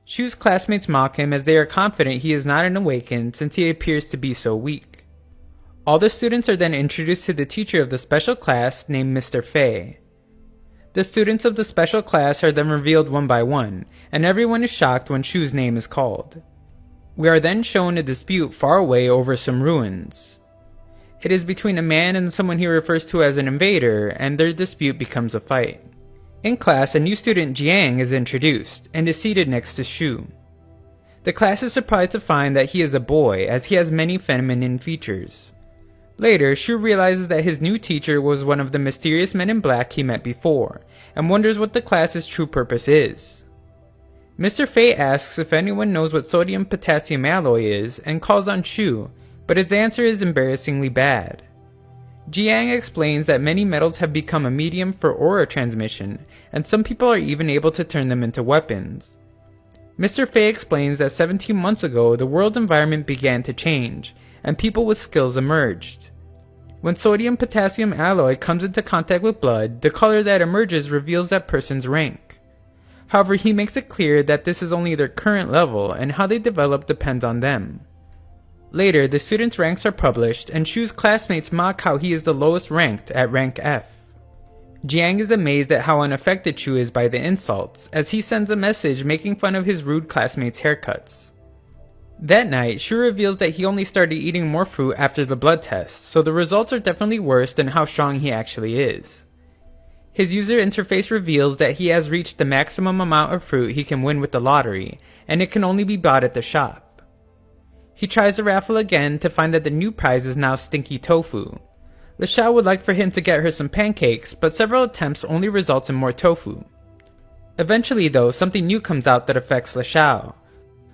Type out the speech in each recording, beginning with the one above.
Shu's classmates mock him as they are confident he is not an awakened since he appears to be so weak. All the students are then introduced to the teacher of the special class named Mr. Fei. The students of the special class are then revealed one by one, and everyone is shocked when Shu's name is called. We are then shown a dispute far away over some ruins. It is between a man and someone he refers to as an invader, and their dispute becomes a fight. In class, a new student, Jiang, is introduced, and is seated next to Shu. The class is surprised to find that he is a boy, as he has many feminine features. Later, Shu realizes that his new teacher was one of the mysterious men in black he met before, and wonders what the class's true purpose is. Mr. Fei asks if anyone knows what sodium-potassium alloy is, and calls on Shu, but his answer is embarrassingly bad. Jiang explains that many metals have become a medium for aura transmission, and some people are even able to turn them into weapons. Mr. Fei explains that 17 months ago the world environment began to change, and people with skills emerged. When sodium-potassium alloy comes into contact with blood, the color that emerges reveals that person's rank. However, he makes it clear that this is only their current level, and how they develop depends on them. Later, the students' ranks are published, and Shu's classmates mock how he is the lowest ranked at rank F. Jiang is amazed at how unaffected Shu is by the insults, as he sends a message making fun of his rude classmates' haircuts. That night, Shu reveals that he only started eating more fruit after the blood test, so the results are definitely worse than how strong he actually is. His user interface reveals that he has reached the maximum amount of fruit he can win with the lottery, and it can only be bought at the shop. He tries the raffle again to find that the new prize is now stinky tofu. Lashao would like for him to get her some pancakes, but several attempts only results in more tofu. Eventually though, something new comes out that affects Lashao,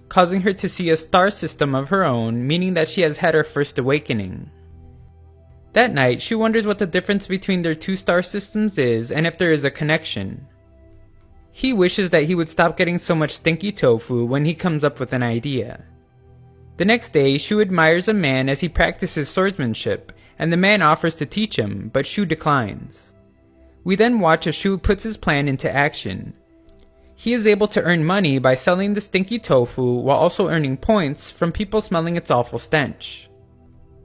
causing her to see a star system of her own, meaning that she has had her first awakening. That night, Shu wonders what the difference between their two star systems is and if there is a connection. He wishes that he would stop getting so much stinky tofu when he comes up with an idea. The next day, Shu admires a man as he practices swordsmanship, and the man offers to teach him, but Shu declines. We then watch as Shu puts his plan into action. He is able to earn money by selling the stinky tofu while also earning points from people smelling its awful stench.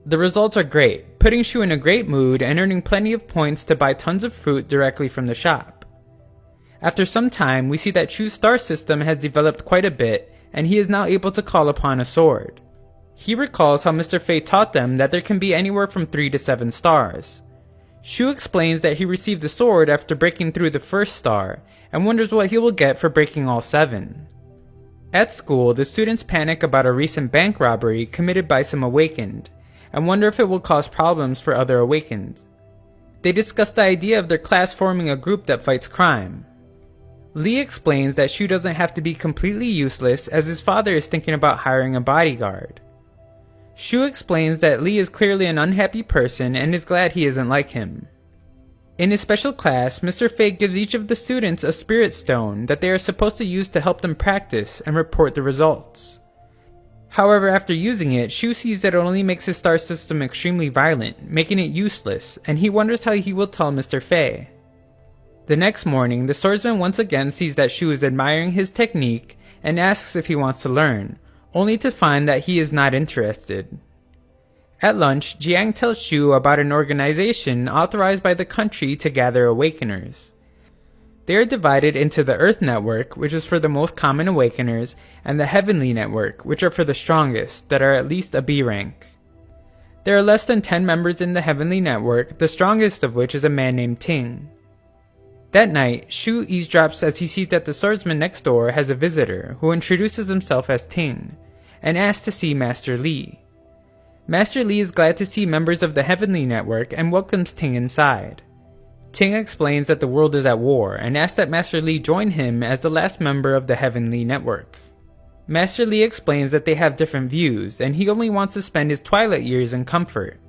The results are great, putting Shu in a great mood and earning plenty of points to buy tons of fruit directly from the shop. After some time, we see that Shu's star system has developed quite a bit, and he is now able to call upon a sword. He recalls how Mr. Fei taught them that there can be anywhere from 3 to 7 stars. Shu explains that he received the sword after breaking through the first star, and wonders what he will get for breaking all 7. At school, the students panic about a recent bank robbery committed by some awakened, and wonder if it will cause problems for other awakened. They discuss the idea of their class forming a group that fights crime. Lee explains that Shu doesn't have to be completely useless as his father is thinking about hiring a bodyguard. Shu explains that Lee is clearly an unhappy person and is glad he isn't like him. In his special class, Mr. Fei gives each of the students a spirit stone that they are supposed to use to help them practice and report the results. However, after using it, Shu sees that it only makes his star system extremely violent, making it useless, and he wonders how he will tell Mr. Fei. The next morning, the swordsman once again sees that Shu is admiring his technique and asks if he wants to learn, only to find that he is not interested. At lunch, Jiang tells Shu about an organization authorized by the country to gather awakeners. They are divided into the Earth Network, which is for the most common awakeners, and the Heavenly Network, which are for the strongest, that are at least a B rank. There are less than 10 members in the Heavenly Network, the strongest of which is a man named Ting. That night, Shu eavesdrops as he sees that the swordsman next door has a visitor who introduces himself as Ting, and asks to see Master Li. Master Li is glad to see members of the Heavenly Network and welcomes Ting inside. Ting explains that the world is at war and asks that Master Li join him as the last member of the Heavenly Network. Master Li explains that they have different views and he only wants to spend his twilight years in comfort.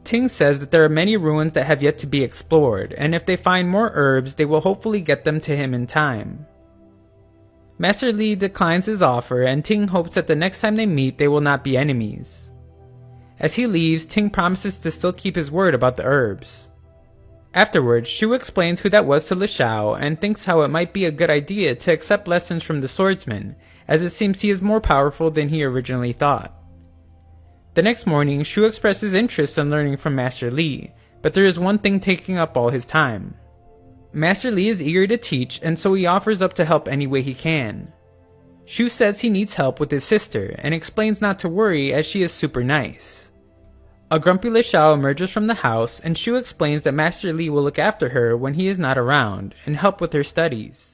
Ting says that there are many ruins that have yet to be explored, and if they find more herbs, they will hopefully get them to him in time. Master Li declines his offer, and Ting hopes that the next time they meet, they will not be enemies. As he leaves, Ting promises to still keep his word about the herbs. Afterwards, Shu explains who that was to Le Xiao and thinks how it might be a good idea to accept lessons from the swordsman, as it seems he is more powerful than he originally thought. The next morning, Shu expresses interest in learning from Master Li, but there is one thing taking up all his time. Master Li is eager to teach, and so he offers up to help any way he can. Shu says he needs help with his sister and explains not to worry as she is super nice. A grumpy Le Xiao emerges from the house and Shu explains that Master Li will look after her when he is not around and help with her studies.